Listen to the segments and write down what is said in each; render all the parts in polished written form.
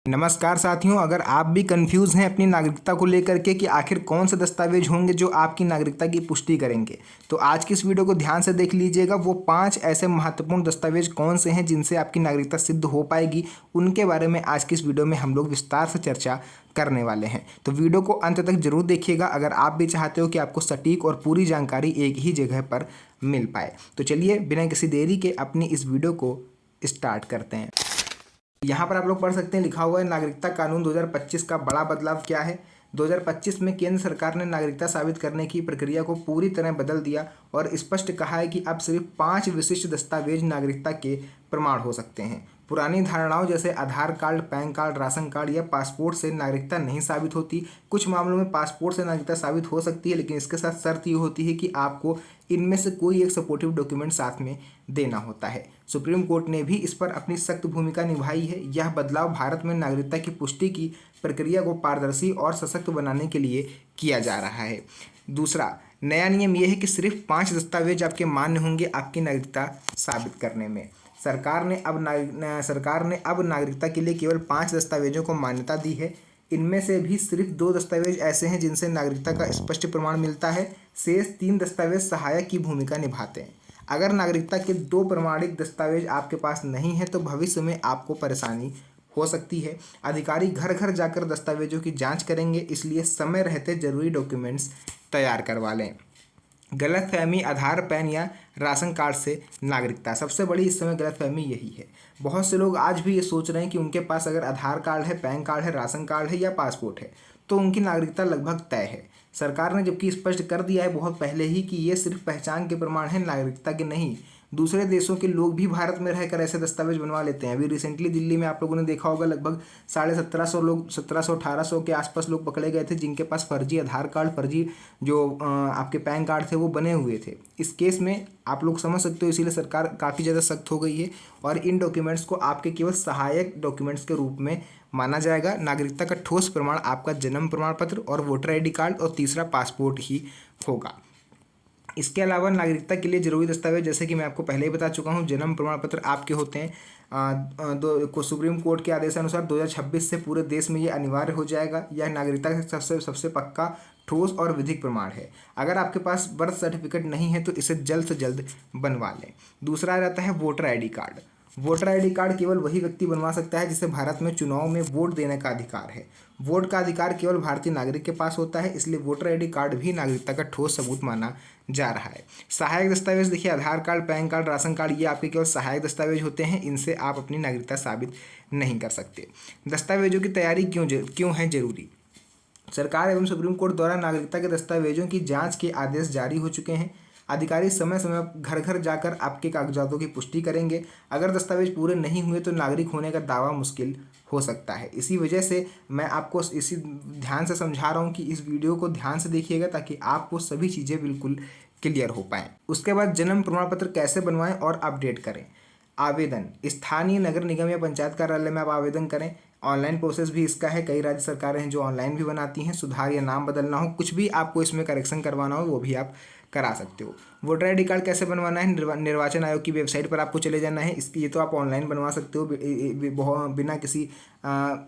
नमस्कार साथियों, अगर आप भी कंफ्यूज हैं अपनी नागरिकता को लेकर के कि आखिर कौन से दस्तावेज होंगे जो आपकी नागरिकता की पुष्टि करेंगे, तो आज की इस वीडियो को ध्यान से देख लीजिएगा। वो 5 ऐसे महत्वपूर्ण दस्तावेज कौन से हैं जिनसे आपकी नागरिकता सिद्ध हो पाएगी, उनके बारे में आज की इस वीडियो में हम लोग विस्तार से चर्चा करने वाले हैं। तो वीडियो को अंत तक जरूर देखिएगा अगर आप भी चाहते हो कि आपको सटीक और पूरी जानकारी एक ही जगह पर मिल पाए। तो चलिए बिना किसी देरी के अपनी इस वीडियो को स्टार्ट करते हैं। यहाँ पर आप लोग पढ़ सकते हैं, लिखा हुआ है नागरिकता कानून 2025 का बड़ा बदलाव क्या है। 2025 में केंद्र सरकार ने नागरिकता साबित करने की प्रक्रिया को पूरी तरह बदल दिया और स्पष्ट कहा है कि अब सिर्फ 5 विशिष्ट दस्तावेज नागरिकता के प्रमाण हो सकते हैं। पुरानी धारणाओं जैसे Aadhaar card, PAN card, ration card या पासपोर्ट से नागरिकता नहीं साबित होती। कुछ मामलों में पासपोर्ट से नागरिकता साबित हो सकती है, लेकिन इसके साथ शर्त ये होती है कि आपको इनमें से कोई एक सपोर्टिव डॉक्यूमेंट साथ में देना होता है। सुप्रीम कोर्ट ने भी इस पर अपनी सख्त भूमिका निभाई है। यह बदलाव भारत में नागरिकता की पुष्टि की प्रक्रिया को पारदर्शी और सशक्त बनाने के लिए किया जा रहा है। दूसरा नया नियम यह है कि सिर्फ 5 दस्तावेज आपके मान्य होंगे आपकी नागरिकता साबित करने में। सरकार ने अब नागरिकता के लिए केवल 5 दस्तावेजों को मान्यता दी है। इनमें से भी सिर्फ 2 दस्तावेज ऐसे हैं जिनसे नागरिकता का स्पष्ट प्रमाण मिलता है। शेष 3 दस्तावेज सहायक की भूमिका निभाते हैं। अगर नागरिकता के 2 प्रमाणिक दस्तावेज आपके पास नहीं है तो भविष्य में आपको परेशानी हो सकती है। अधिकारी घर घर जाकर दस्तावेजों की जांच करेंगे, इसलिए समय रहते जरूरी डॉक्यूमेंट्स तैयार करवा लें। गलतफहमी आधार, पैन या राशन कार्ड से नागरिकता, सबसे बड़ी इस समय गलतफहमी यही है। बहुत से लोग आज भी ये सोच रहे हैं कि उनके पास अगर आधार कार्ड है, पैन कार्ड है, राशन कार्ड है या पासपोर्ट है तो उनकी नागरिकता लगभग तय है। सरकार ने जबकि स्पष्ट कर दिया है बहुत पहले ही कि ये सिर्फ पहचान के प्रमाण हैं, नागरिकता के नहीं। दूसरे देशों के लोग भी भारत में रहकर ऐसे दस्तावेज बनवा लेते हैं। अभी रिसेंटली दिल्ली में आप लोगों ने देखा होगा, लगभग 1750 लोग, 1700-1800 के आसपास लोग पकड़े गए थे जिनके पास फर्जी आधार कार्ड, फर्जी जो आपके पैन कार्ड थे वो बने हुए थे। इस केस में आप लोग समझ सकते हो, इसीलिए सरकार काफ़ी ज़्यादा सख्त हो गई है और इन डॉक्यूमेंट्स को आपके केवल सहायक डॉक्यूमेंट्स के रूप में माना जाएगा। नागरिकता का ठोस प्रमाण आपका जन्म प्रमाण पत्र और वोटर ID कार्ड और तीसरा पासपोर्ट ही होगा। इसके अलावा नागरिकता के लिए जरूरी दस्तावेज, जैसे कि मैं आपको पहले ही बता चुका हूँ, जन्म प्रमाण पत्र आपके होते हैं। सुप्रीम कोर्ट के आदेशानुसार 2026 से पूरे देश में ये अनिवार्य हो जाएगा। यह नागरिकता का सबसे पक्का, ठोस और विधिक प्रमाण है। अगर आपके पास बर्थ सर्टिफिकेट नहीं है तो इसे जल्द से जल्द बनवा लें। दूसरा रहता है voter ID card. Voter ID card केवल वही व्यक्ति बनवा सकता है जिसे भारत में चुनाव में वोट देने का अधिकार है। वोट का अधिकार केवल भारतीय नागरिक के पास होता है, इसलिए वोटर ID कार्ड भी नागरिकता का ठोस सबूत माना जा रहा है। सहायक दस्तावेज देखिए, Aadhaar card, PAN card, ration card, ये आपके केवल सहायक दस्तावेज होते हैं। इनसे आप अपनी नागरिकता साबित नहीं कर सकते। दस्तावेजों की तैयारी क्यों है जरूरी? सरकार एवं सुप्रीम कोर्ट द्वारा नागरिकता के दस्तावेजों की जांच के आदेश जारी हो चुके हैं। अधिकारी समय समय घर घर जाकर आपके कागजातों की पुष्टि करेंगे। अगर दस्तावेज पूरे नहीं हुए तो नागरिक होने का दावा मुश्किल हो सकता है। इसी वजह से मैं आपको इसी ध्यान से समझा रहा हूँ कि इस वीडियो को ध्यान से देखिएगा ताकि आपको सभी चीज़ें बिल्कुल क्लियर हो पाएँ। उसके बाद जन्म प्रमाण पत्र कैसे बनवाएं और अपडेट करें। आवेदन, स्थानीय नगर निगम या पंचायत कार्यालय में आप आवेदन करें। ऑनलाइन प्रोसेस भी इसका है, कई राज्य सरकारें हैं जो ऑनलाइन भी बनाती हैं। सुधार या नाम बदलना हो, कुछ भी आपको इसमें करेक्शन करवाना हो, वो भी आप करा सकते हो। वोटर ID कार्ड कैसे बनवाना है? निर्वाचन आयोग की वेबसाइट पर आपको चले जाना है। इसकी ये तो आप ऑनलाइन बनवा सकते हो, बिना किसी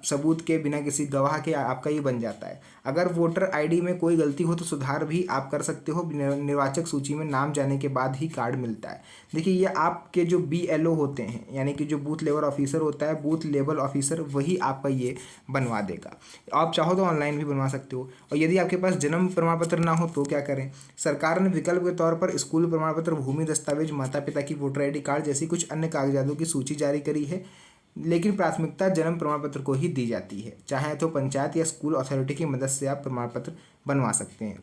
सबूत के, बिना किसी गवाह के आपका ये बन जाता है। अगर वोटर ID में कोई गलती हो तो सुधार भी आप कर सकते हो। निर्वाचक सूची में नाम जाने के बाद ही कार्ड मिलता है। देखिए, ये आपके जो BLO होते हैं, यानी कि जो बूथ लेवल ऑफिसर होता है, बूथ लेवल ऑफिसर, वही आपका ये बनवा देगा। आप चाहो तो ऑनलाइन भी बनवा सकते हो। और यदि आपके पास जन्म प्रमाण पत्र ना हो तो क्या करें? सरकार ने विकल्प के तौर पर स्कूल प्रमाण पत्र, भूमि दस्तावेज, माता पिता की वोटर ID कार्ड जैसी कुछ अन्य कागजातों की सूची जारी करी है, लेकिन प्राथमिकता जन्म प्रमाण पत्र को ही दी जाती है। चाहे तो पंचायत या स्कूल अथॉरिटी की मदद से आप प्रमाण पत्र बनवा सकते हैं।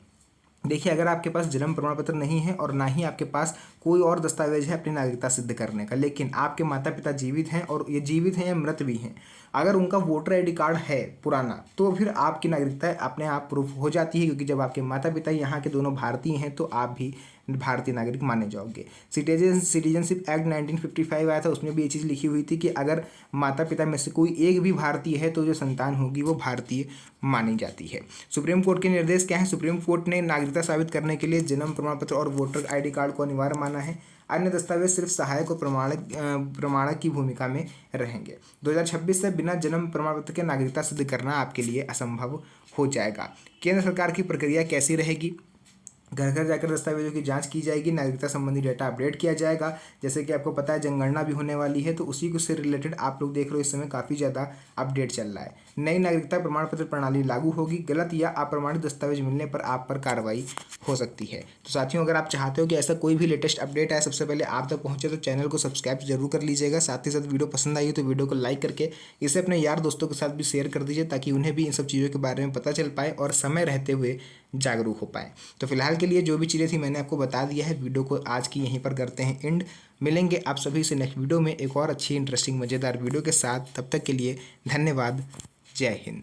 देखिए, अगर आपके पास जन्म प्रमाण पत्र नहीं है और ना ही आपके पास कोई और दस्तावेज है अपनी नागरिकता सिद्ध करने का, लेकिन आपके माता पिता जीवित हैं और ये जीवित हैं या मृत भी हैं, अगर उनका वोटर ID कार्ड है पुराना, तो फिर आपकी नागरिकता अपने आप प्रूफ हो जाती है, क्योंकि जब आपके माता पिता यहाँ के दोनों भारतीय हैं तो आप भी भारतीय नागरिक माने जाओगे। सिटीजनशिप एक्ट 1955 आया था, उसमें भी ये चीज़ लिखी हुई थी कि अगर माता पिता में से कोई एक भी भारतीय है तो जो संतान होगी वो भारतीय मानी जाती है। सुप्रीम कोर्ट के निर्देश क्या है? सुप्रीम कोर्ट ने नागरिकता साबित करने के लिए जन्म प्रमाण पत्र और वोटर ID कार्ड को अनिवार्य माना है। अन्य दस्तावेज सिर्फ सहायक और प्रमाणक की भूमिका में रहेंगे। 2026 से बिना जन्म प्रमाण पत्र के नागरिकता सिद्ध करना आपके लिए असंभव हो जाएगा। केंद्र सरकार की प्रक्रिया कैसी रहेगी? घर घर जाकर दस्तावेजों की जांच की जाएगी, नागरिकता संबंधी डेटा अपडेट किया जाएगा। जैसे कि आपको पता है जनगणना भी होने वाली है, तो उसी को से रिलेटेड आप लोग देख रहे हो इस समय काफ़ी ज़्यादा अपडेट चल रहा है। नई नागरिकता प्रमाण पत्र प्रणाली लागू होगी, गलत या अप्रमाणित दस्तावेज मिलने पर आप पर कार्रवाई हो सकती है। तो साथियों, अगर आप चाहते हो कि ऐसा कोई भी लेटेस्ट अपडेट आए सबसे पहले आप तक पहुंचे तो चैनल को सब्सक्राइब जरूर कर लीजिएगा। साथ ही साथ वीडियो पसंद आई तो वीडियो को लाइक करके इसे अपने यार दोस्तों के साथ भी शेयर कर दीजिए, ताकि उन्हें भी इन सब चीज़ों के बारे में पता चल पाए और समय रहते हुए जागरूक हो पाए। तो फिलहाल के लिए जो भी चीज़ें थी मैंने आपको बता दिया है। वीडियो को आज की यहीं पर करते हैं एंड। मिलेंगे आप सभी से नेक्स्ट वीडियो में एक और अच्छी इंटरेस्टिंग मज़ेदार वीडियो के साथ। तब तक के लिए धन्यवाद। जय हिंद।